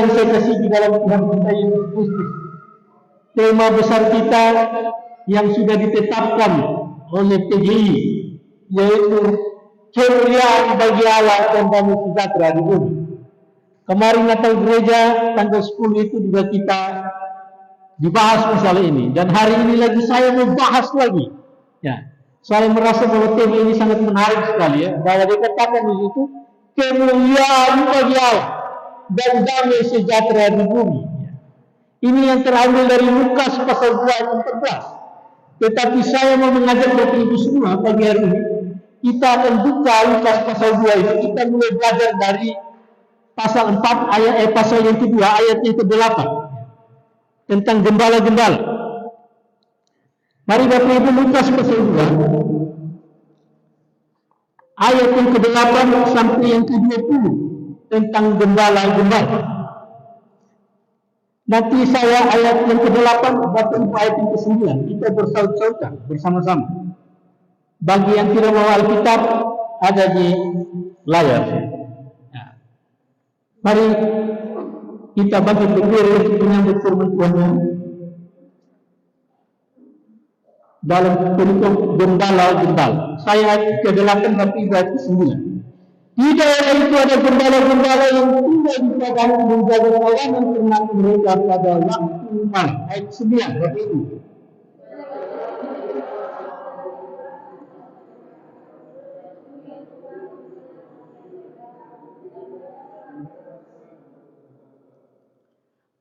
yang saya kasih di dalam Tuhan kita Yesus Kristus, tema besar kita yang sudah ditetapkan oleh PGI, yaitu kemuliaan bagi Allah dan damai sejahtera di bumi. Kemarin Natal Gereja tanggal 10 itu juga kita dibahas masalah ini, dan hari ini lagi saya mau bahas lagi. Ya, saya merasa bahwa tema ini sangat menarik sekali ya, bahwa dikatakan di situ kemuliaan bagi Allah dan damai sejahtera di bumi. Ini yang terambil dari Lukas pasal 2 ayat 14. Tetapi saya mau mengajak Bapak Ibu semua pagi hari ini, kita akan buka Lukas pasal 2 itu. Kita mulai belajar dari pasal 4 pasal yang kedua ayat yang ke-8 tentang gembala-gembala. Mari Bapak Ibu, Lukas pasal 2 ayat yang ke-8 sampai yang ke-20 tentang gembala-gembala. Nanti saya ayat yang ke-8, Bapak Ibu ayat yang ke-9. Kita bersaut-sautan bersama-sama. Bagi yang tidak mau Alkitab, ada di layar. Nah, mari kita bangkit berdiri untuk menyambut firman Tuhan dalam bentuk gembala-gembala. Saya ke-8, Bapak Ibu ayat ke-9. Di daerah itu ada gembala-gembala yang tinggal di padang menjaga kawanan ternak mereka pada waktu malam. Ayat 9, Bapak Ibu.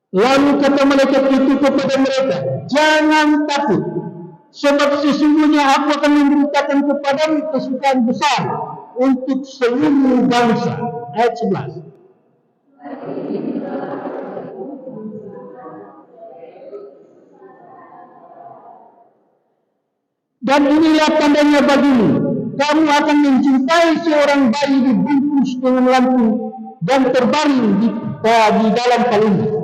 Lalu kata malaikat itu kepada mereka, jangan takut, sebab sesungguhnya aku akan memberitakan kepadamu kesukaan besar untuk seluruh bangsa. Ayat 11. Dan inilah tandanya bagimu, kamu akan mencintai seorang bayi dibungkus dengan lampu dan terbaring di dalam palungnya.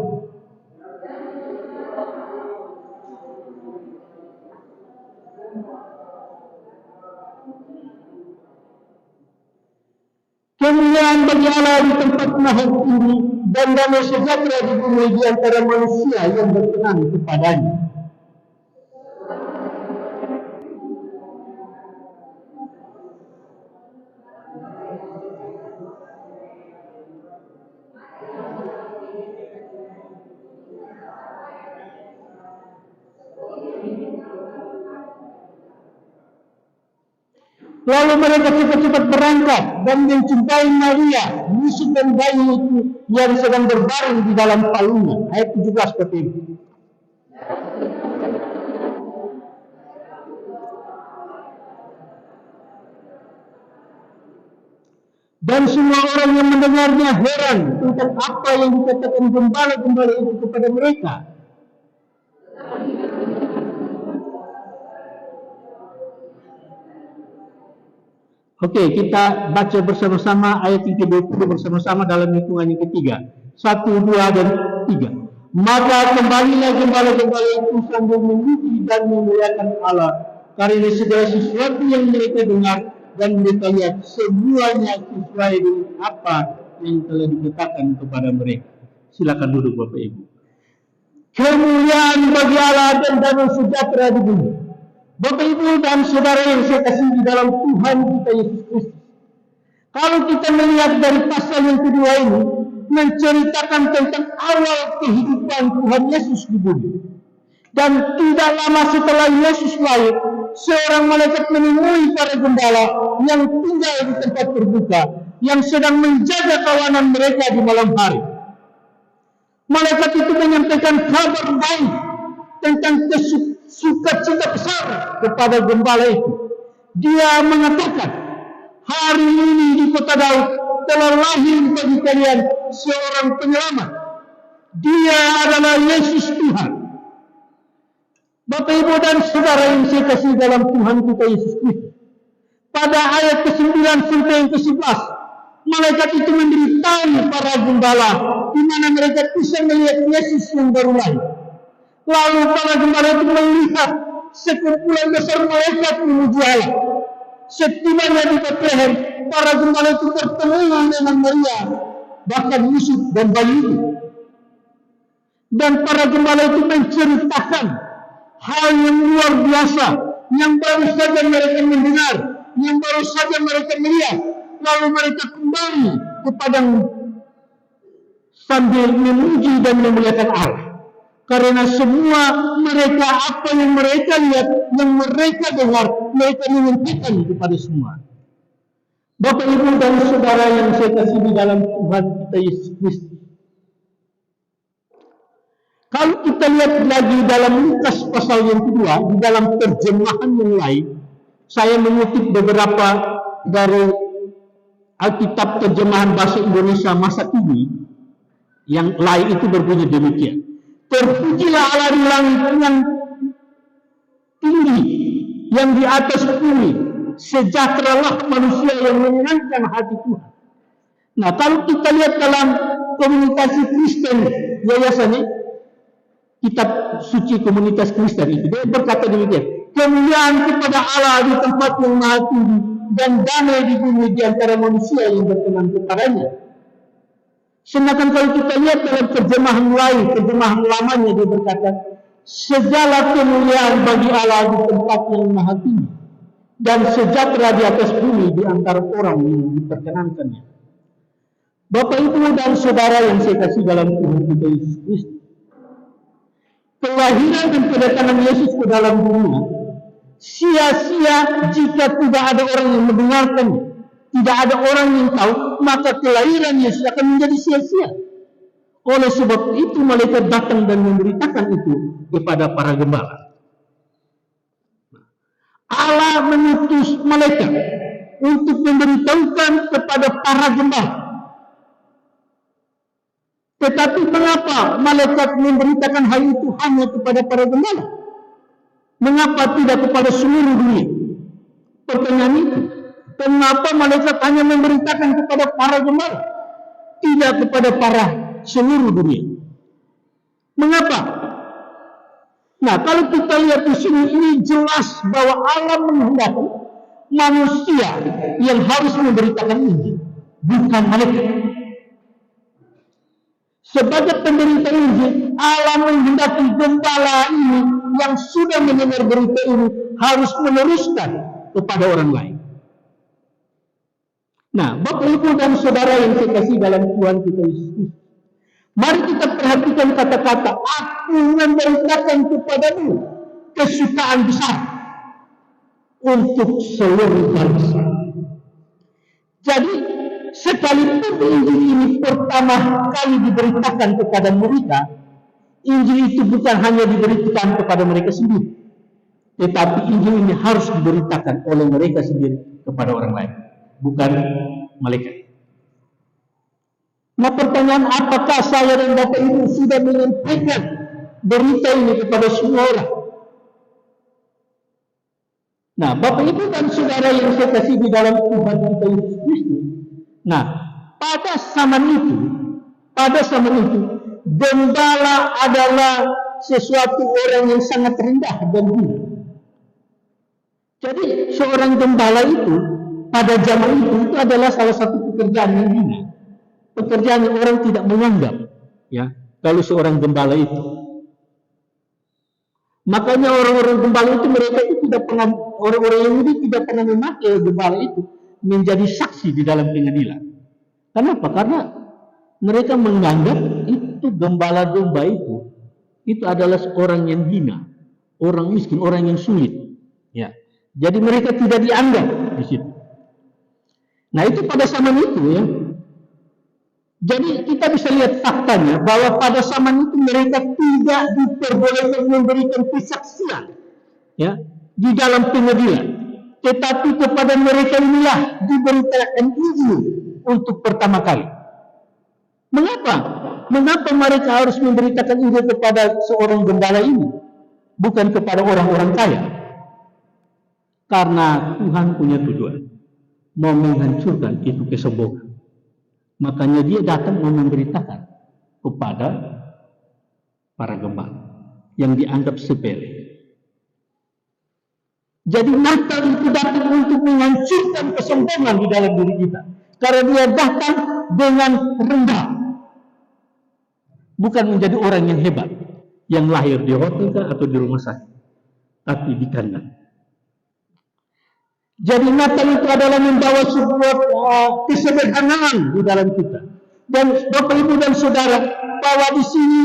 Kemuliaan bagi Allah di tempat maha tinggi dan damai sejahtera di bumi di antara manusia yang berkenan kepadanya. Lalu mereka cepat-cepat berangkat dan mencintai Maria, Yusuf dan bayi itu yang sedang berbaring di dalam palungnya. Ayat 17 seperti itu. Dan semua orang yang mendengarnya heran tentang apa yang dikatakan gembala-gembala itu kepada mereka. Oke, kita baca bersama-sama ayat yang ke-20 bersama-sama dalam hitungan yang ketiga. 1, 2, dan 3. Maka kembalilah gembala-gembala itu sambil memuji dan memuliakan Allah, karena segala sesuatu yang mereka dengar dan mereka lihat semuanya sesuai dengan apa yang telah dikatakan kepada mereka. Silakan duduk Bapak Ibu. Kemuliaan bagi Allah dan damai sejahtera di bumi. Bapak Ibu dan saudara yang saya kasih di dalam Tuhan kita Yesus Kristus. Kalau kita melihat dari pasal yang kedua ini, menceritakan tentang awal kehidupan Tuhan Yesus di bumi. Dan tidak lama setelah Yesus lahir, seorang malaikat menemui para gembala yang tinggal di tempat terbuka, yang sedang menjaga kawanan mereka di malam hari. Malaikat itu menyampaikan kabar baik tentang sukacita besar kepada gembala itu. Dia mengatakan, hari ini di kota Daud telah lahir bagi kalian seorang penyelamat. Dia adalah Yesus Tuhan. Bapak Ibu dan saudara yang saya kasih dalam Tuhan kita Yesus Kristus. Pada ayat ke-9 sampai yang ke-11, malaikat itu memberitahu para gembala di mana mereka bisa melihat Yesus yang baru lahir. Lalu para gembala itu melihat sekumpulan besar malaikat memuji Allah. Setibanya di Bethlehem, para gembala itu bertemu dengan Maria, bahkan Yusuf dan bayi itu. Dan para gembala itu menceritakan hal yang luar biasa, yang baru saja mereka mendengar, yang baru saja mereka melihat. Lalu mereka kembali kepada sambil memuji dan memuliakan Allah. Karena semua mereka, apa yang mereka lihat, yang mereka dengar, mereka menyampaikan kepada semua. Bapak, Ibu, dan Saudara yang saya kasih di dalam Tuhan kita Yesus Kristus. Kalau kita lihat lagi dalam Lukas pasal yang kedua, di dalam terjemahan yang lain, saya mengutip beberapa dari Alkitab terjemahan bahasa Indonesia masa kini, yang lain itu berbunyi demikian. Terpujilah Allah di langit yang tinggi, yang di atas bumi, sejahteralah manusia yang menyenangkan hati Tuhan. Nah, kalau kita lihat dalam komunikasi Kristen, yayasannya, kitab suci komunitas Kristen itu, dia berkata demikian, kemuliaan kepada Allah di tempat yang maha tinggi, dan damai di bumi di antara manusia yang berkenan kepadanya. Sedangkan kalau kita lihat dalam terjemahan lain, terjemahan lamanya, dia berkata, segala kemuliaan bagi Allah di tempat yang maha tinggi, dan sejahtera di atas bumi di antara orang yang diperkenankannya. Bapak, Ibu, dan Saudara yang saya kasih dalam Tuhan kita Yesus Kristus, kelahiran dan kedatangan Yesus ke dalam dunia sia-sia jika tidak ada orang yang mendengarkannya, tidak ada orang yang tahu, maka kelahiran Yesus akan menjadi sia-sia. Oleh sebab itu malaikat datang dan memberitakan itu kepada para gembala. Allah mengutus malaikat untuk memberitahukan kepada para gembala. Tetapi mengapa malaikat memberitakan hal itu hanya kepada para gembala? Mengapa tidak kepada seluruh dunia? Pertanyaan itu. Kenapa malaikat hanya memberitakan kepada para gembala, tidak kepada para seluruh dunia? Mengapa? Nah, kalau kita lihat di sini, ini jelas bahwa Allah menghendaki manusia yang harus memberitakan Injil, bukan malaikat. Sebagai pemberita Injil, Allah menghendaki gembala ini yang sudah mendengar berita ini harus meneruskan kepada orang lain. Nah, Bapak, Ibu, dan Saudara yang saya kasih dalam Tuhan kita Yesus, mari kita perhatikan kata-kata, aku memberitakan kepadamu kesukaan besar untuk seluruh bangsa. Jadi, sekalipun Injil ini pertama kali diberitakan kepada mereka, Injil itu bukan hanya diberitakan kepada mereka sendiri, tetapi Injil ini harus diberitakan oleh mereka sendiri kepada orang lain, bukan malaikat. Nah, pertanyaan, apakah saya dan Bapak Ibu sudah menyampaikan berita ini kepada semua orang? Nah, Bapak Ibu dan Saudara yang saya kasih di dalam Tuhan kita Yesus Kristus. Nah, pada zaman itu, gembala adalah sesuatu orang yang sangat rendah dan hina. Jadi, seorang gembala itu pada zaman itu adalah salah satu pekerjaan yang hina. Pekerjaan yang orang tidak menganggap, ya, kalau seorang gembala itu. Makanya orang-orang gembala itu, mereka itu tidak pernah, orang-orang Yahudi tidak pernah memakai gembala itu menjadi saksi di dalam pengadilan. Kenapa? Karena mereka menganggap itu gembala domba itu adalah orang yang hina, orang miskin, orang yang sulit. Ya, jadi mereka tidak dianggap di situ. Nah, itu pada zaman itu, ya. Jadi kita bisa lihat faktanya bahwa pada zaman itu mereka tidak diperbolehkan memberikan kesaksian, ya, di dalam pengadilan. Tetapi kepada mereka inilah diberitakan Injil untuk pertama kali. Mengapa? Mengapa mereka harus memberitakan Injil kepada seorang gembala ini, bukan kepada orang-orang kaya? Karena Tuhan punya tujuan, mau menghancurkan itu kesombongan. Makanya dia datang mau memberitakan kepada para gembala yang dianggap sepele. Jadi Natal itu datang untuk menghancurkan kesombongan di dalam diri kita. Karena dia datang dengan rendah. bukan menjadi orang yang hebat, yang lahir di hotel atau di rumah sakit, tapi di kandang. Jadi Natal itu adalah membawa sebuah kesederhanaan di dalam kita. Dan Bapak Ibu dan Saudara, bahwa di sini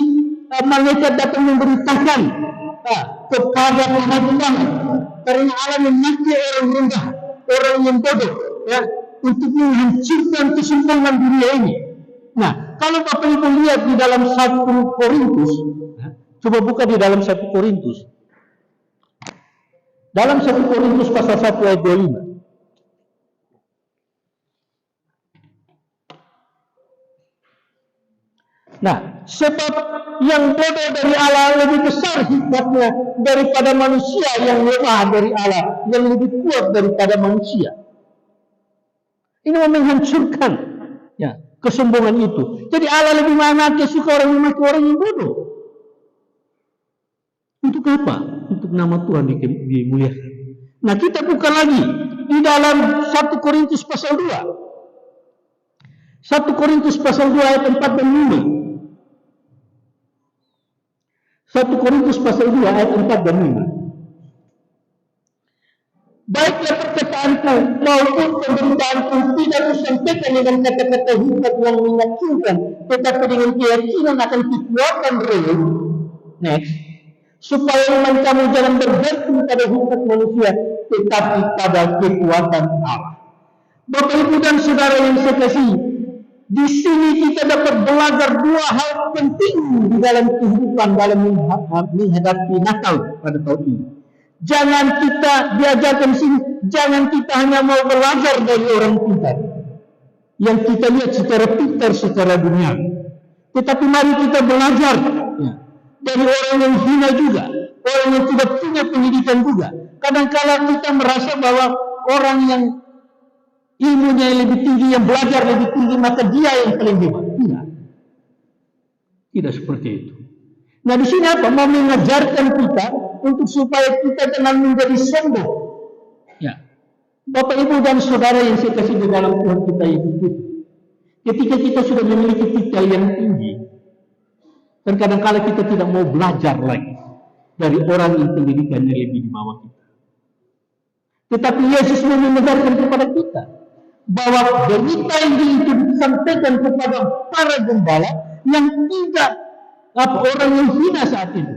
malaikat datang memberitakan kepada pengadilan, karena Allah memakai orang rendah, orang yang bodoh, ya, untuk menghancurkan kesombongan dunia ini. Nah, kalau Bapak Ibu lihat di dalam 1 Korintus, coba buka di dalam 1 Korintus. Dalam 1 Korintus pasal 1 ayat 25. Nah, sebab yang bodoh dari Allah lebih besar hikmatnya daripada manusia, yang lemah dari Allah yang lebih kuat daripada manusia. Ini menghancurkan, ya, kesombongan itu. Jadi Allah lebih memaki suka orang memaki orang yang bodoh. Untuk apa? Untuk nama Tuhan dimuliakan. Nah, kita buka lagi di dalam 1 Korintus pasal 2. 1 Korintus pasal 2 ayat 4 dan 5. 1 Korintus pasal 2 ayat 4 dan 5. Baiklah perkataanku maupun pemberitaanku tidak kusampaikan dengan kata-kata hikmat yang meyakinkan, tetapi dengan keyakinan akan kekuatan roh. Next. Supaya iman kamu jangan bergantung pada hikmat manusia, tetapi pada kekuatan Allah. Bapak Ibu dan Saudara yang saya kasihi, di sini kita dapat belajar 2 hal penting di dalam kehidupan dalam menghadapi Natal pada tahun ini. Jangan kita diajarkan sini, jangan kita hanya mau belajar dari orang pintar yang kita lihat secara pintar secara dunia, tetapi mari kita belajar, ya, dari orang yang hina juga, orang yang tidak punya pendidikan juga. Kadang-kala kita merasa bahwa orang yang ilmunya yang lebih tinggi, yang belajar lebih tinggi, maka dia yang paling hebat. Tidak seperti itu. Nah, di sini apa? Mau mengajarkan kita untuk supaya kita jangan menjadi sombong. Ya, Bapak Ibu dan Saudara yang saya kasih di dalam Tuhan kita Yesus Kristus. Ketika kita sudah memiliki titel yang tinggi, dan kadang-kala kita tidak mau belajar lagi dari orang yang pendidikannya lebih di bawah kita. Tetapi Yesus mau mengajarkan kepada kita bahwa berita Injil itu disampaikan kepada para gembala yang tidak orang yang hina saat itu,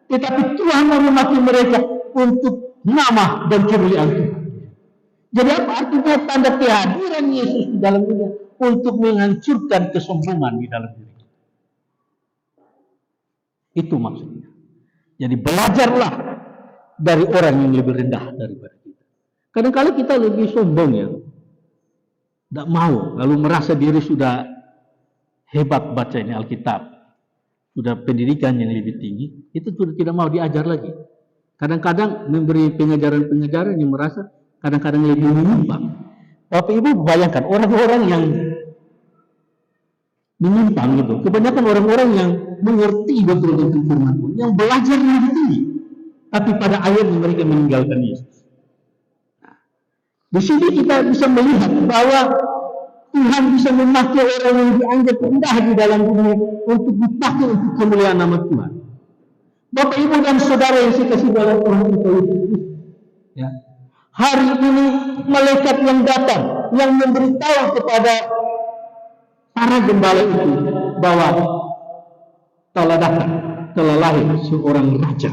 tetapi Tuhan mau memakai mereka untuk nama dan kemuliaan Tuhan. Jadi apa artinya tanda kehadiran Yesus di dalam dunia? Untuk menghancurkan kesombongan di dalam diri kita. Itu maksudnya. Jadi belajarlah dari orang yang lebih rendah daripada kita. Kadang-kadang kita lebih sombong, ya, tidak mau, lalu merasa diri sudah hebat baca ini Alkitab, sudah pendidikan yang lebih tinggi, itu sudah tidak mau diajar lagi. Kadang-kadang memberi pengajaran-pengajaran yang merasa kadang-kadang lebih menyimpang. Bapak Ibu bayangkan orang-orang yang menyimpang itu, kebanyakan orang-orang yang mengerti betul-betul firman Tuhan, yang belajar lebih tinggi, tapi pada akhirnya mereka meninggalkan Yesus. Di sini kita bisa melihat bahwa Tuhan bisa memakai orang yang dianggap rendah di dalam dunia untuk dipakai untuk kemuliaan nama Tuhan. Bapak Ibu dan Saudara yang saya kasih dalam Tuhan kita Yesus, ya. Hari ini malaikat yang datang yang memberitahu kepada para gembala itu bahwa telah datang, telah lahir seorang raja,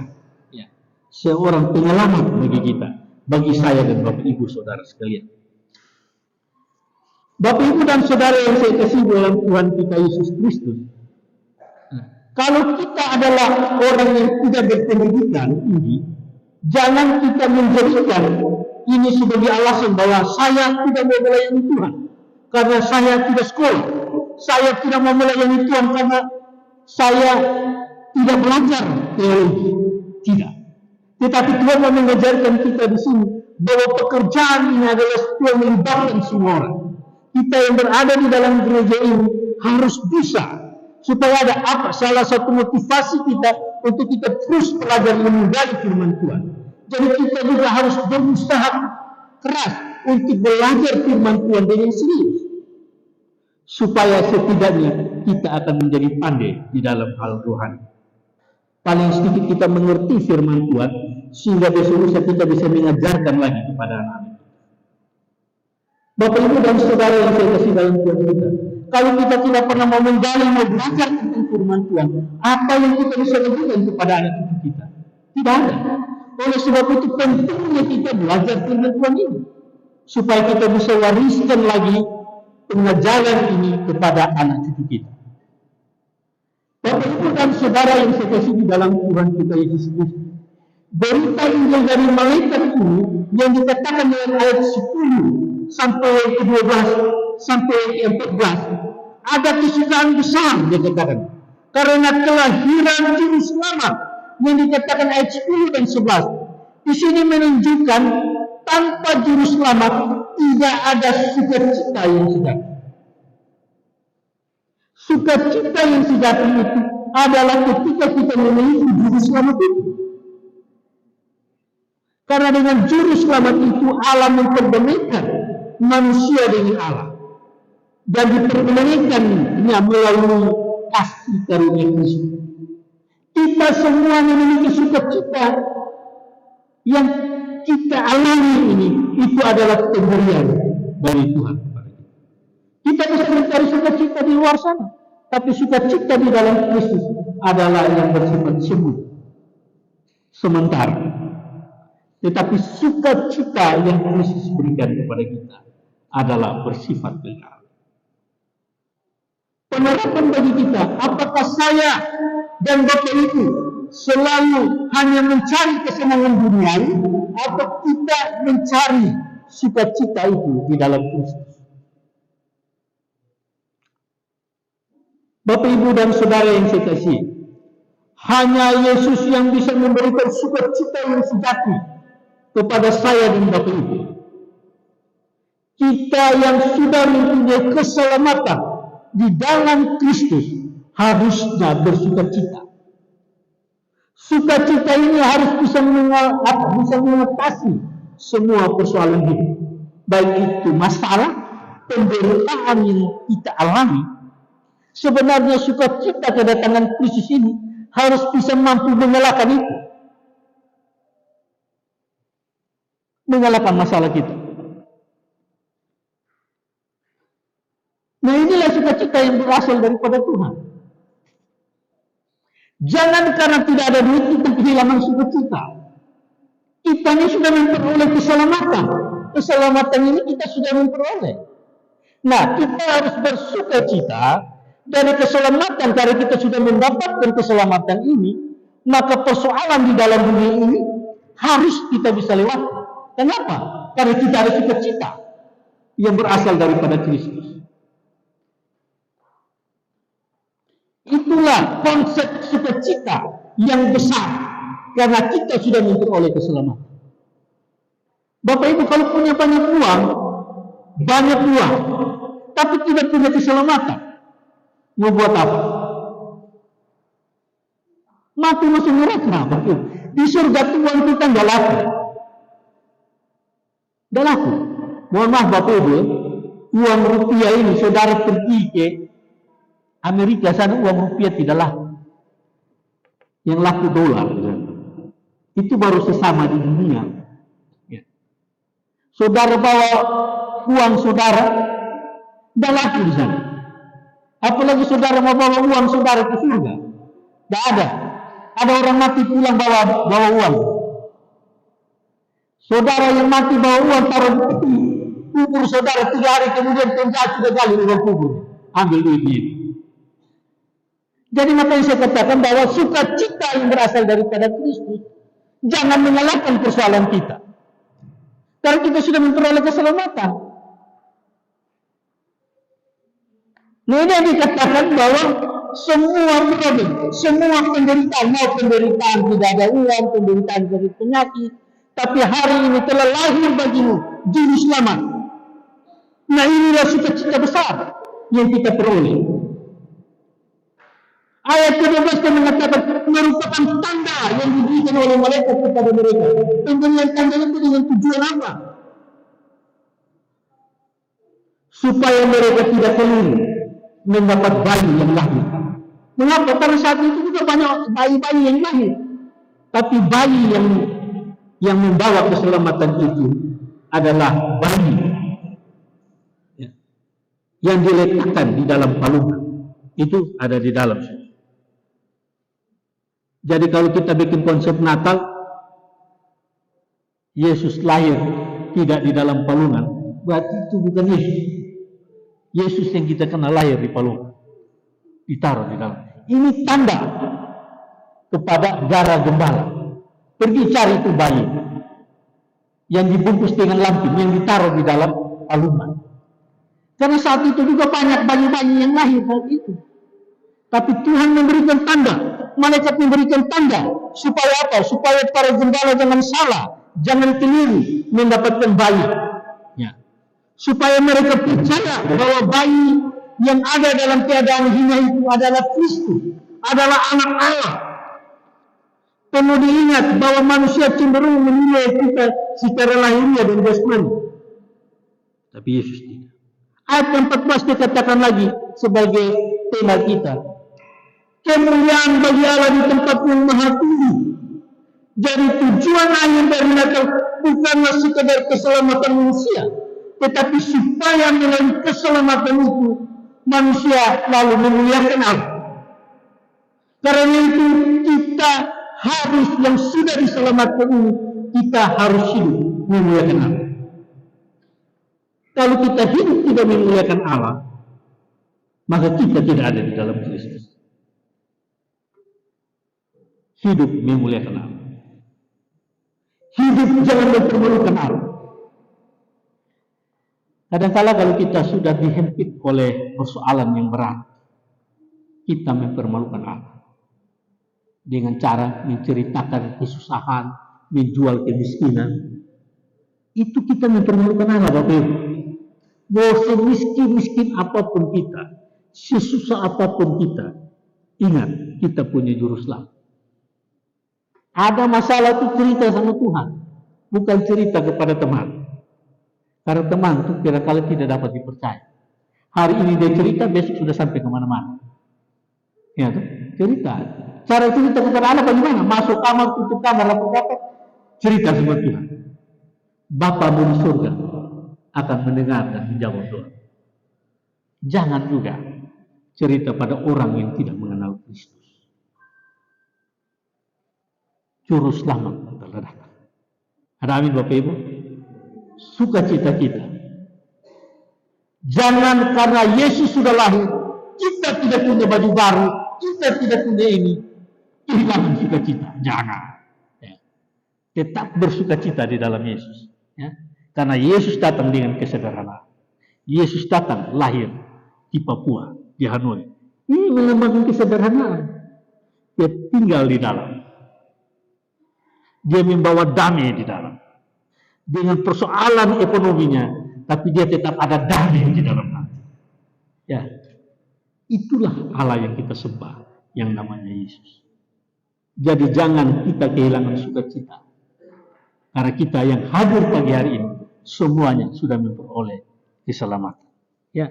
ya, seorang penyelamat bagi kita, bagi saya dan Bapak Ibu Saudara sekalian. Bapak Ibu dan Saudara yang saya kasih dalam Tuhan kita Yesus Kristus, kalau kita adalah orang yang tidak berpendidikan tinggi, jangan kita menjadikan ini sebagai alasan bahwa saya tidak mau melayani Tuhan karena saya tidak sekolah, saya tidak mau melayani Tuhan karena saya tidak belajar teologi. Tidak. Tetapi Tuhan mau mengajarkan kita di sini bahwa pekerjaan ini adalah Tuhan melibatkan semua orang. Kita yang berada di dalam gereja ini harus bisa, supaya ada apa? Salah satu motivasi kita untuk kita terus belajar menggali firman Tuhan. Jadi kita juga harus berusaha keras untuk belajar firman Tuhan dengan serius. supaya setidaknya kita akan menjadi pandai di dalam hal rohani. Paling sedikit kita mengerti firman Tuhan, sehingga besok lusa kita bisa mengajarkan lagi kepada anak-anak. Bapak Ibu dan Saudara yang saya kasih dalam Tuhan kita, kalau kita tidak pernah mau menggali, mau belajar tentang firman Tuhan, apa yang kita bisa lakukan kepada anak cucu kita? Tidak ada. Oleh sebab itu pentingnya kita belajar firman Tuhan ini, supaya kita bisa wariskan lagi pengajaran ini kepada anak cucu kita. Bapak Ibu dan Saudara yang saya kasih di dalam Tuhan kita Yesus Kristus, berita Injil dari malaikat ini yang dikatakan dalam ayat 10 sampai yang ke-12 sampai yang ke-14, ada kesusahan besar dikatakan karena kelahiran juru selamat yang dikatakan ayat 10 dan 11. Di sini menunjukkan tanpa juru selamat tidak ada sukacita yang sejati. Sukacita yang sejati itu adalah ketika kita memiliki juru selamat itu. Karena dengan juru selamat itu Allah mempertemukan manusia dengan Allah, dan dipertemukannya melalui kasih karunia Kristus. Kita semua memiliki sukacita yang kita alami ini, itu adalah pemberian dari Tuhan kepada kita. Kita bisa mencari sukacita di luar sana, tapi sukacita di dalam Kristus adalah yang bersifat semu, sementara. Tetapi sukacita yang Kristus berikan kepada kita adalah bersifat kekal. Penerapan bagi kita, apakah saya dan Bapak Ibu selalu hanya mencari kesenangan duniawi, atau kita mencari sukacita itu di dalam Kristus? Bapak Ibu dan Saudara yang saya kasih, hanya Yesus yang bisa memberikan sukacita yang sejati kepada saya dan Bapak Ibu. Kita yang sudah mempunyai keselamatan di dalam Kristus harusnya bersukacita. Sukacita ini harus bisa mengatasi semua persoalan hidup, baik itu masalah, penderitaan yang kita alami. Sebenarnya sukacita kedatangan Kristus ini harus bisa mampu menyalakan itu, menyalakan masalah kita. Nah, inilah sukacita yang berasal daripada Tuhan. Jangan karena tidak ada duit kita kehilangan sukacita. Kita ini sudah memperoleh keselamatan. Keselamatan ini kita sudah memperoleh. Nah, kita harus bersukacita dari keselamatan. Karena kita sudah mendapatkan keselamatan ini, maka persoalan di dalam dunia ini harus kita bisa lewati. Kenapa? Karena kita ada sukacita yang berasal daripada Kristus. Itulah konsep sukacita yang besar, karena kita sudah memperoleh keselamatan. Bapak Ibu kalau punya banyak uang, tapi tidak punya keselamatan, mau buat apa? Mati masuk neraka, Bapak Ibu. Di surga Tuhan kita nggak laku. Nggak laku. Mohon maaf Bapak Ibu, uang rupiah ini saudara pergi ke Amerika sana, uang rupiah tidak laku. Yang laku dolar. Itu baru sesama di dunia. Ya. Saudara bawa uang saudara, tidak laku di sana. Apalagi saudara mau bawa uang saudara ke surga, tidak ada. Ada orang mati pulang bawa uang. Saudara yang mati bawa uang taruh di peti kubur saudara, 3 hari kemudian penjahat 3 kali uang kubur, ambil duitnya. Jadi makanya saya katakan bahwa sukacita yang berasal daripada Kristus jangan menyalahkan persoalan kita, karena kita sudah memperoleh keselamatan. Nah, ini yang dikatakan bahwa semua problem, semua penderitaan, mau penderitaan tidak ada uang, penderitaan dari penyakit, tapi hari ini telah lahir bagimu juru selamat. Nah, inilah sukacita besar yang kita peroleh. Ayat ke-12 mengatakan merupakan tanda yang diberikan oleh malaikat kepada mereka. Pemberian tanda itu dengan tujuan apa? Supaya mereka tidak keliru mendapat bayi yang lahir. Mengapa? Karena saat itu juga banyak bayi-bayi yang lahir. Tapi bayi yang membawa keselamatan itu adalah bayi yang diletakkan di dalam palungan. Itu ada di dalam. Jadi kalau kita bikin konsep Natal, Yesus lahir tidak di dalam palungan, berarti itu bukan Yesus. Yesus yang kita kenal lahir di palungan, ditaruh di dalam. Ini tanda kepada darah gembala. Pergi cari itu bayi yang dibungkus dengan lampin, yang ditaruh di dalam palungan. Karena saat itu juga banyak bayi-bayi yang lahir saat itu. Tapi Tuhan memberikan tanda, malaikat memberikan tanda, supaya apa? Supaya para gembala jangan salah, jangan keliru mendapatkan bayi. Ya. Supaya mereka percaya bahwa bayi yang ada dalam keadaan hina itu adalah Kristus, adalah anak Allah. Perlu diingat bahwa manusia cenderung menilai kita secara lahiriah dan jasmani. Tapi Yesus tidak. Ayat 14 dikatakan lagi sebagai tema kita. Kemuliaan bagi Allah di tempat yang maha tinggi. Jadi tujuan akhir dari Natal bukanlah sekadar keselamatan manusia, tetapi supaya melalui keselamatan itu manusia lalu memuliakan Allah. Karena itu kita harus, yang sudah diselamatkan ini, kita harus hidup memuliakan Allah. Kalau kita hidup tidak memuliakan Allah, maka kita tidak ada di dalam Kristus. Hidup memuliakan Allah. Hidup jangan mempermalukan Allah. Kadang-kala kalau kita sudah dihempit oleh persoalan yang berat, kita mempermalukan Allah. Dengan cara menceritakan kesusahan, menjual kemiskinan. Itu kita mempermalukan Allah, Bapak Ibu. Bahwa semiskin-miskin apapun kita, sesusah apapun kita, ingat, kita punya juru selamat. Ada masalah itu cerita sama Tuhan, bukan cerita kepada teman. Karena teman itu kira-kira tidak dapat dipercaya. Hari ini dia cerita, besok sudah sampai kemana-mana. Ya, cerita. Cara cerita kepada Allah bagaimana? Masuk kamar, tutup kamar, rapat-rapat, cerita sama Tuhan. Bapamu di surga akan mendengar dan menjawab doa. Jangan juga cerita pada orang yang tidak mengenal Kristus. Juru selamat telah datang. Ada amin Bapak Ibu? Sukacita kita. Jangan karena Yesus sudah lahir, kita tidak punya baju baru, kita tidak punya ini, kehilangan sukacita. Jangan. Ya. Tetap bersukacita di dalam Yesus. Ya. Karena Yesus datang dengan kesederhanaan. Yesus datang lahir di Papua, di Hanoi. Ini melambangkan kesederhanaan. Dia tinggal di dalam. Dia membawa damai di dalam. Dengan persoalan ekonominya, tapi dia tetap ada damai di dalam hati. Ya, itulah Allah yang kita sembah, yang namanya Yesus. Jadi jangan kita kehilangan sukacita. Karena kita yang hadir pagi hari ini, semuanya sudah memperoleh keselamatan. Ya,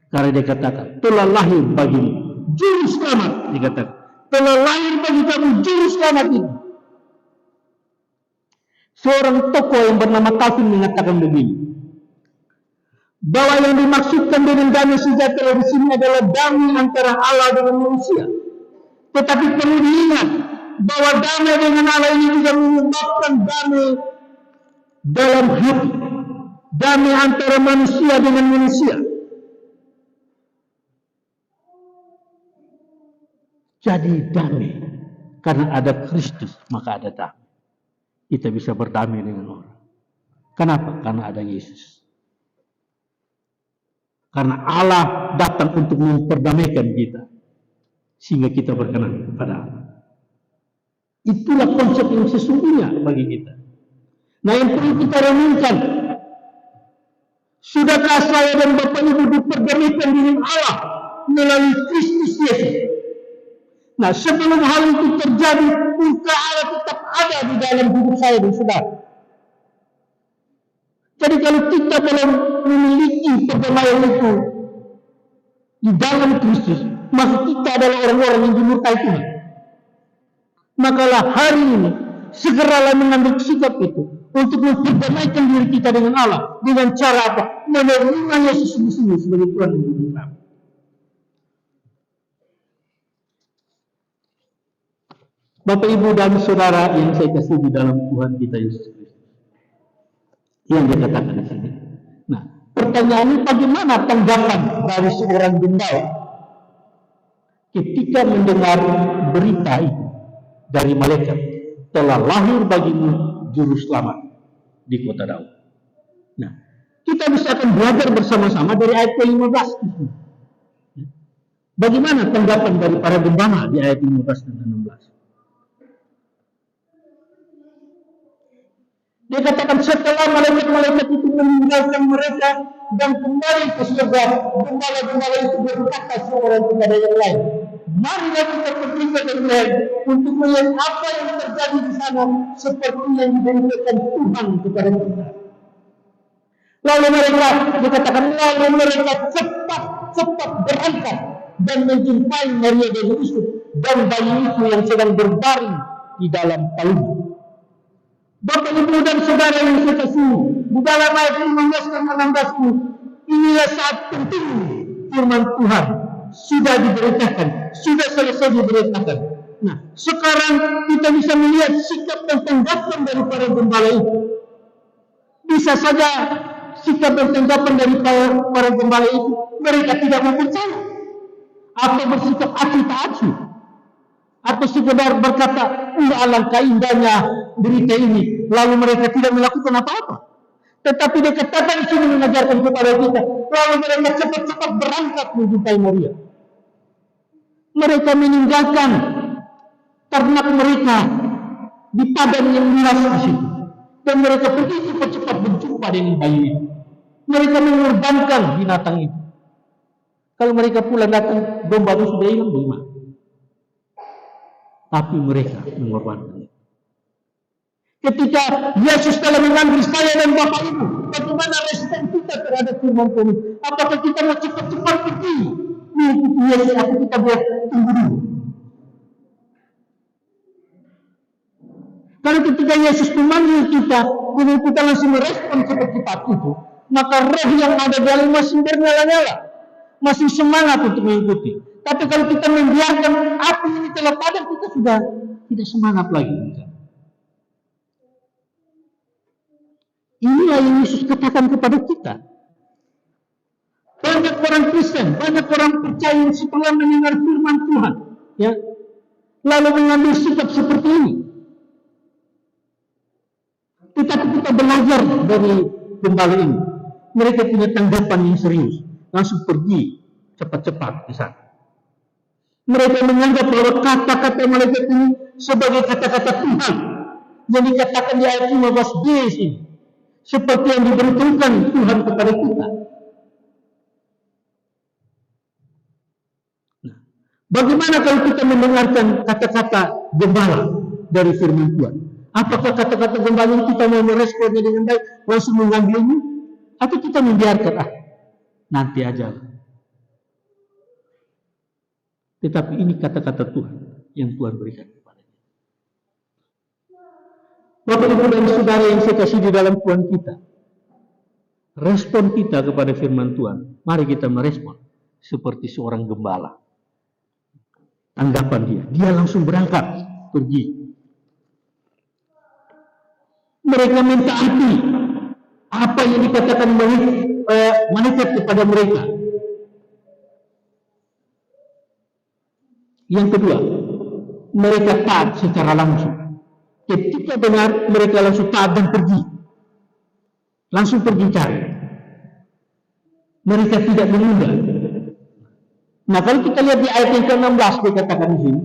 karena dia katakan, telah lahir bagimu juru selamat, dikatakan. Telah lahir bagi kamu juru selamat ini. Seorang tokoh yang bernama Calvin mengatakan begini, bahwa yang dimaksudkan dengan damai sejahtera di sini adalah damai antara Allah dengan manusia. Tetapi perlu diingat bahwa damai dengan Allah ini juga menyebabkan damai dalam hati, damai antara manusia dengan manusia. Jadi damai karena ada Kristus, maka ada damai. Kita bisa berdamai dengan orang. Kenapa? Karena ada Yesus. Karena Allah datang untuk memperdamaikan kita. Sehingga kita berkenan kepada Allah. Itulah konsep yang sesungguhnya bagi kita. Nah, yang perlu kita renungkan. Sudahkah saya dan Bapak Ibu diperdamaikan dengan Allah melalui Kristus Yesus? Nah, sebelum hal itu terjadi, murka Allah tetap ada di dalam hidup saya dan saudara. Jadi kalau kita belum memiliki perdamaian itu, di dalam Kristus, maka kita adalah orang-orang yang dimurkai Tuhan. Makalah hari ini segeralah mengambil sikap itu untuk memperdamaikan diri kita dengan Allah dengan cara apa? Menerima Yesus sungguh-sungguh sebagai Tuhan dan Juru Selamat. Bapak, Ibu, dan Saudara yang saya kasih di dalam Tuhan kita Yesus Kristus, yang dikatakan di sini. Nah, pertanyaannya, bagaimana tanggapan dari seorang gembala ketika mendengar berita itu dari malaikat, telah lahir bagimu Juru Selamat di kota Daud. Nah, kita bisa akan belajar bersama-sama dari ayat ke-15. Bagaimana tanggapan dari para gembala di ayat 15 dan 16? Dia katakan, setelah malaikat-malaikat itu meninggalkan mereka dan kembali ke surga, gembala-gembala itu berkata seorang kepada yang lain, marilah kita pergi ke Yerusalem untuk melihat apa yang terjadi di sana seperti yang diberitakan Tuhan kepada kita. Lalu mereka dikatakan, lalu mereka cepat-cepat berangkat dan menjumpai Maria dan Yusuf dan bayi itu yang sedang berbaring di dalam palungan. Bapak, Ibu, dan Saudara yang saya kasih, di dalam ayat 15 dan 16 ini, inilah saat penting firman Tuhan sudah diberitakan, sudah selesai diberitakan. Nah, sekarang kita bisa melihat sikap dan tanggapan dari para gembala itu. Bisa saja sikap dan tanggapan dari para gembala itu, mereka tidak mau percaya atau bersikap acuh tak acuh, atau sekedar berkata, alangkah indahnya berita ini, lalu mereka tidak melakukan apa-apa. Tetapi dia katakan di sini mengajarkan kepada kita, lalu mereka cepat-cepat berangkat menjumpai Maria. Mereka meninggalkan ternak mereka di padang yang luas di situ, dan mereka pergi cepat-cepat berjumpa dengan bayi itu. Mereka mengorbankan binatang itu. Kalau mereka pulang datang, domba itu sudah hilang, bagaimana? Tapi mereka mengorbankan. Ketika Yesus telah mengambil saya dan Bapak Ibu, bagaimana respon kita terhadap firman Tuhan? Apakah kita mau cepat-cepat pergi mengikuti Yesus atau kita biar tunggu dulu? Kalau ketika Yesus memanggil kita, kemudian kita langsung merespon cepat-cepat itu, maka roh yang ada di dalam masih bernyala-nyala, masih semangat untuk mengikuti. Tapi kalau kita membiarkan api ini telah padam, kita sudah tidak semangat lagi. Inilah yang Yesus katakan kepada kita. Banyak orang Kristen, banyak orang percaya setelah mendengar firman Tuhan, ya, lalu mengambil sikap seperti ini. Tetapi kita belajar dari gembala ini. Mereka punya tanggapan yang serius, langsung pergi cepat-cepat di sana. Mereka menganggap bahwa kata-kata malaikat ini sebagai kata-kata Tuhan yang dikatakan di ayat 15b ini, seperti yang diberitakan Tuhan kepada kita. Nah, bagaimana kalau kita mendengarkan kata-kata gembala dari firman Tuhan? Apakah kata-kata gembala ini kita mau meresponnya dengan baik, langsung mengambilnya, atau kita membiarkan, nanti aja? Tetapi ini kata-kata Tuhan yang Tuhan berikan kepada kita. Bapak, Ibu, dan Saudara yang saya kasih di dalam Tuhan kita, respon kita kepada firman Tuhan, mari kita merespon seperti seorang gembala. Tanggapan dia langsung berangkat pergi. Mereka mentaati apa yang dikatakan malaikat kepada mereka. Yang kedua, mereka taat secara langsung. Ketika benar, mereka langsung taat dan pergi. Langsung pergi cari. Mereka tidak menunda. Nah, kalau kita lihat di ayat yang ke-16 dikatakan di sini,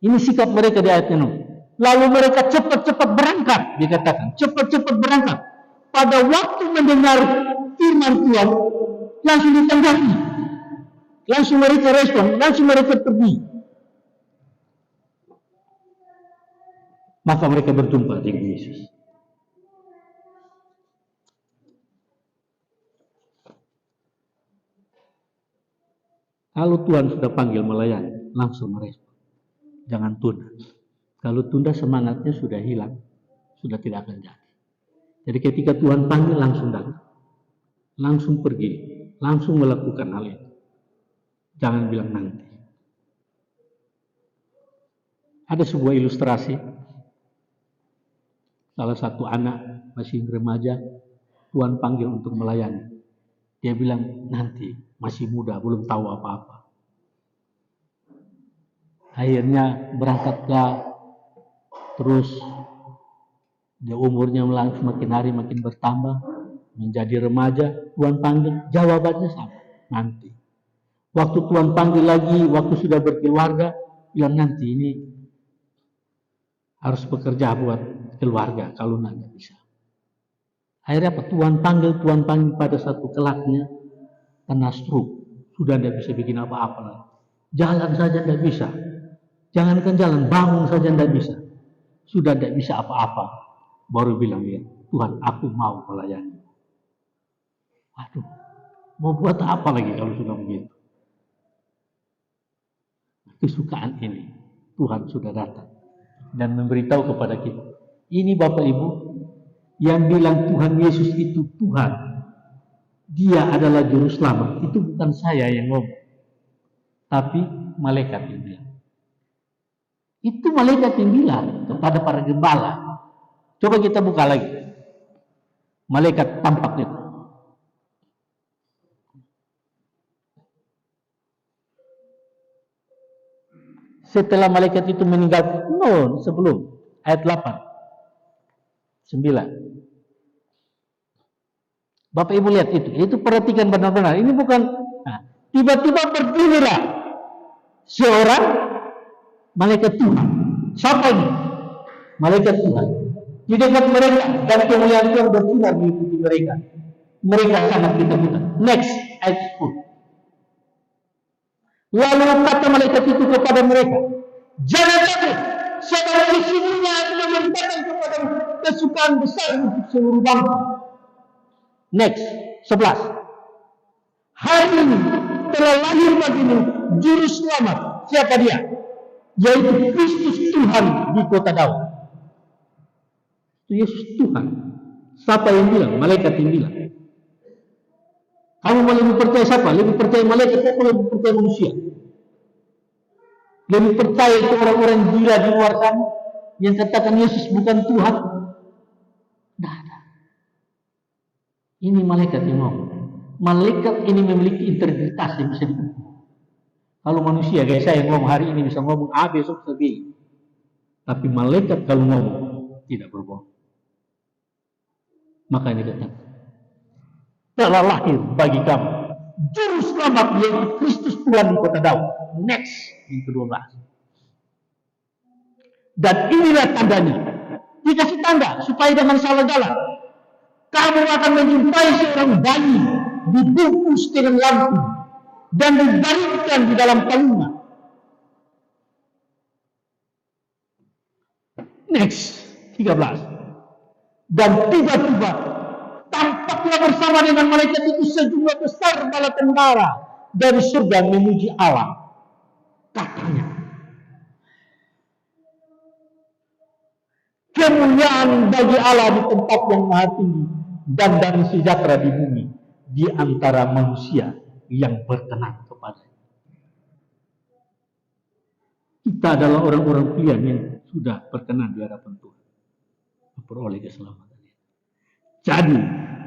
ini sikap mereka di ayat ke-6. Lalu mereka cepat-cepat berangkat, dikatakan. Cepat-cepat berangkat. Pada waktu mendengar firman Tuhan, langsung ditanggapi. Langsung mereka respon, langsung mereka pergi. Maka mereka berjumpa dengan Yesus. Kalau Tuhan sudah panggil melayani, langsung merespon. Jangan tunda. Kalau tunda semangatnya sudah hilang, sudah tidak akan jadi. Jadi ketika Tuhan panggil langsung datang. Langsung pergi, langsung melakukan hal itu. Jangan bilang nanti. Ada sebuah ilustrasi. Salah satu anak masih remaja, Tuhan panggil untuk melayani. Dia bilang, nanti masih muda, belum tahu apa-apa. Akhirnya berangkatlah, terus dia umurnya semakin hari makin bertambah, menjadi remaja. Tuhan panggil, jawabannya sama, nanti. Waktu Tuhan panggil lagi, waktu sudah berkeluarga, bilang nanti ini harus bekerja buat keluarga, kalau nggak bisa. Akhirnya apa? Tuhan panggil pada satu kelaknya, kena stroke. Sudah tidak bisa bikin apa-apa lagi. Jalan saja tidak bisa. Jangankan jalan, bangun saja tidak bisa. Sudah tidak bisa apa-apa. Baru bilang dia, Tuhan, aku mau melayani. Aduh, mau buat apa lagi kalau sudah begitu? Kesukaan ini, Tuhan sudah datang dan memberitahu kepada kita. Ini Bapak Ibu, yang bilang Tuhan Yesus itu Tuhan, Dia adalah juru selamat, itu bukan saya yang ngomong, tapi malaikat yang bilang. Itu malaikat yang bilang kepada para gembala. Coba kita buka lagi. Malaikat tampak itu. Setelah malaikat itu meninggal, sebelum ayat 8, 9. Bapak Ibu lihat itu perhatikan benar-benar. Ini bukan tiba-tiba berdirilah seorang malaikat Tuhan. Siapa ini? Malaikat Tuhan. Di dekat mereka dan kemuliaan Tuhan bersinar mengikuti mereka. Mereka sangat ketakutan. Next, ayat 10. Lalu kata malaikat itu kepada mereka, jangan takut, sebab sesungguhnya aku memberikan kepada kesukaan besar untuk seluruh bangsa. Next, 11. Hari ini telah lahir bagimu juru selamat. Siapa dia? Yaitu Kristus Tuhan di kota Daud. Itu Yesus Tuhan. Siapa yang bilang? Malaikat yang bilang. Kamu mau lebih percaya siapa? Lebih percaya malaikat atau lebih percaya manusia? Lebih percaya ke orang-orang gila di luar sana yang katakan Yesus bukan Tuhan? Tidak ada. Ini malaikat yang ngomong. Malaikat ini memiliki integritas yang bisa diukur. Kalau manusia kayak saya ngomong hari ini bisa ngomong A, besok bisa B. Tapi malaikat kalau ngomong tidak berbohong. Makanya dia kata, telah lahir bagi kamu juru selamat yaitu Kristus Tuhan di kota Daud. Next, yang ke-12. Dan inilah tandanya. Dikasih tanda supaya jangan salah jalan. Kamu akan menjumpai seorang bayi dibungkus dengan lampu dan dibaringkan di dalam palungan. Next, 13. Dan tiba-tiba tampaklah bersama dengan malaikat itu sejumlah besar bala tentara dari surga memuji Allah. Katanya, kemuliaan bagi Allah di tempat yang maha tinggi dan damai sejahtera di bumi di antara manusia yang berkenan kepadanya. Kita adalah orang-orang pilihan yang sudah berkenan di hadapan Tuhan, memperoleh keselamatan. Jadi,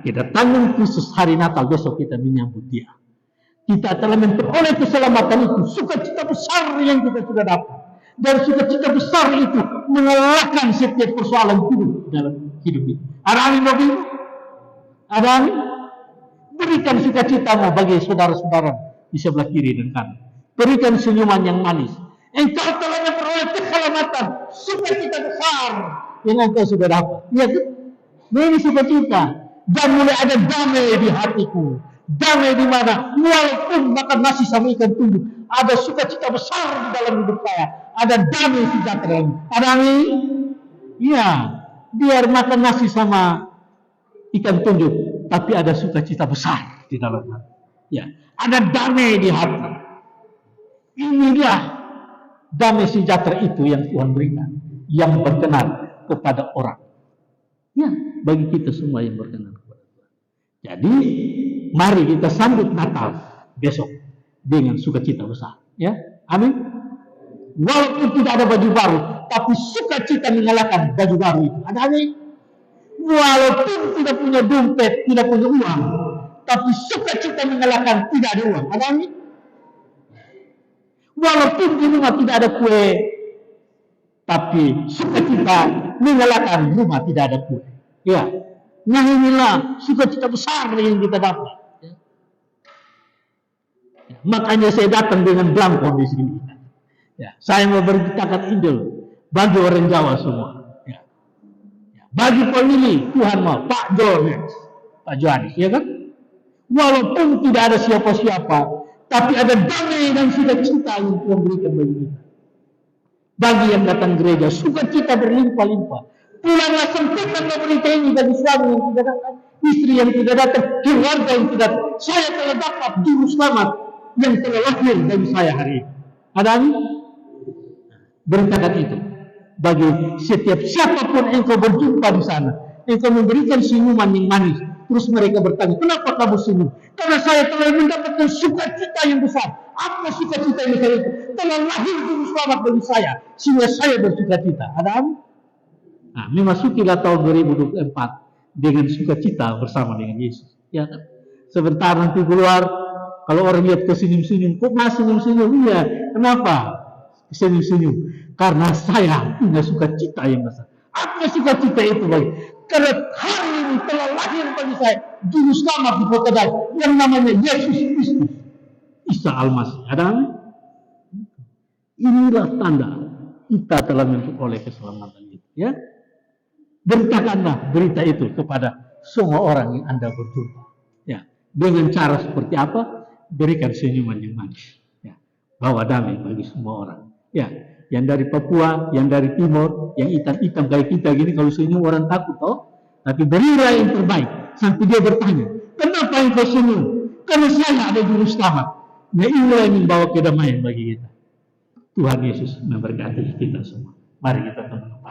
kedatangan Kristus hari Natal besok kita menyambut Dia. Kita telah memperoleh keselamatan itu, sukacita besar yang kita sudah dapat. Dan sukacita besar itu mengalahkan setiap persoalan hidup dalam hidup ini. Ada amin bagi ibu? Ada amin? Berikan sukacitamu bagi saudara-saudara di sebelah kiri dan kanan. Berikan senyuman yang manis. Engkau telah memperoleh keselamatan, sukacita besar yang engkau sudah dapat. Ya, ini sukacita. Dan mulai ada damai di hatiku. Damai di mana? Walaupun makan nasi sama ikan tunduk, ada sukacita besar di dalam hidup saya. Ada damai sejahtera. Ada amin? Iya. Biar makan nasi sama ikan tunduk, tapi ada sukacita besar di dalam hati. Ya. Ada damai di hati. Inilah damai sejahtera itu yang Tuhan berikan, yang berkenan kepada orang. Ya, bagi kita semua yang berkenan kepada Tuhan. Jadi, mari kita sambut Natal besok dengan sukacita besar. Ya, amin. Walaupun tidak ada baju baru, tapi sukacita mengalahkan baju baru itu. Ada amin. Walaupun tidak punya dompet, tidak punya uang, tapi sukacita mengalahkan tidak ada uang. Ada amin. Walaupun di rumah tidak ada kue, tapi sukacita mengalahkan rumah tidak ada kue. Ya, nah inilah sukacita besar yang kita dapat. Ya. Makanya saya datang dengan belangkon di sini. Ya, saya mau beritakan Injil bagi orang Jawa semua. Ya. Ya. Bagi pemilih Tuhan mau Pak Johanes, ya kan? Walaupun tidak ada siapa-siapa, tapi ada damai dan sukacita yang Tuhan berikan bagi kita. Bagi yang datang gereja, sukacita berlimpah-limpah. Pulanglah sampaikan berita ini bagi suami yang tidak datang, istri yang tidak datang, keluarga yang tidak datang. Saya telah dapat juru selamat yang telah lahir bagi saya hari ini. Ada amin? Beritakan itu bagi setiap siapapun engkau berjumpa di sana. Engkau memberikan senyuman yang manis. Terus mereka bertanya, kenapa kamu senyum? Karena saya telah mendapatkan sukacita yang besar. Apa sukacita yang besar itu? Telah lahir juru selamat bagi saya, sehingga saya bersukacita. Ada amin? Nah, memasukilah tahun 2024 dengan sukacita bersama dengan Yesus. Ya kan? Sebentar nanti keluar, kalau orang lihat kesenyum-senyum, kok masih senyum-senyum? Iya, kenapa? Senyum-senyum. Karena saya punya sukacita yang besar. Apa sukacita itu bagi? Karena hari ini telah lahir bagi saya juru selamat di kota Daud yang namanya Yesus Kristus, Isa Al-Masih. Ada amin? Inilah tanda kita telah memperoleh keselamatan itu. Ya, beritakanlah berita itu kepada semua orang yang Anda berjumpa. Ya, dengan cara seperti apa? Berikan senyuman yang manis. Ya, bawa damai bagi semua orang. Ya, yang dari Papua, yang dari Timur, yang hitam-hitam kayak kita gini, kalau senyum orang takut, toh. Tapi berilah yang terbaik. Sampai dia bertanya, kenapa engkau senyum? Karena saya ada juru selamat. Nah, inilah yang membawa kedamaian bagi kita. Tuhan Yesus memberkati kita semua. Mari kita tunduk.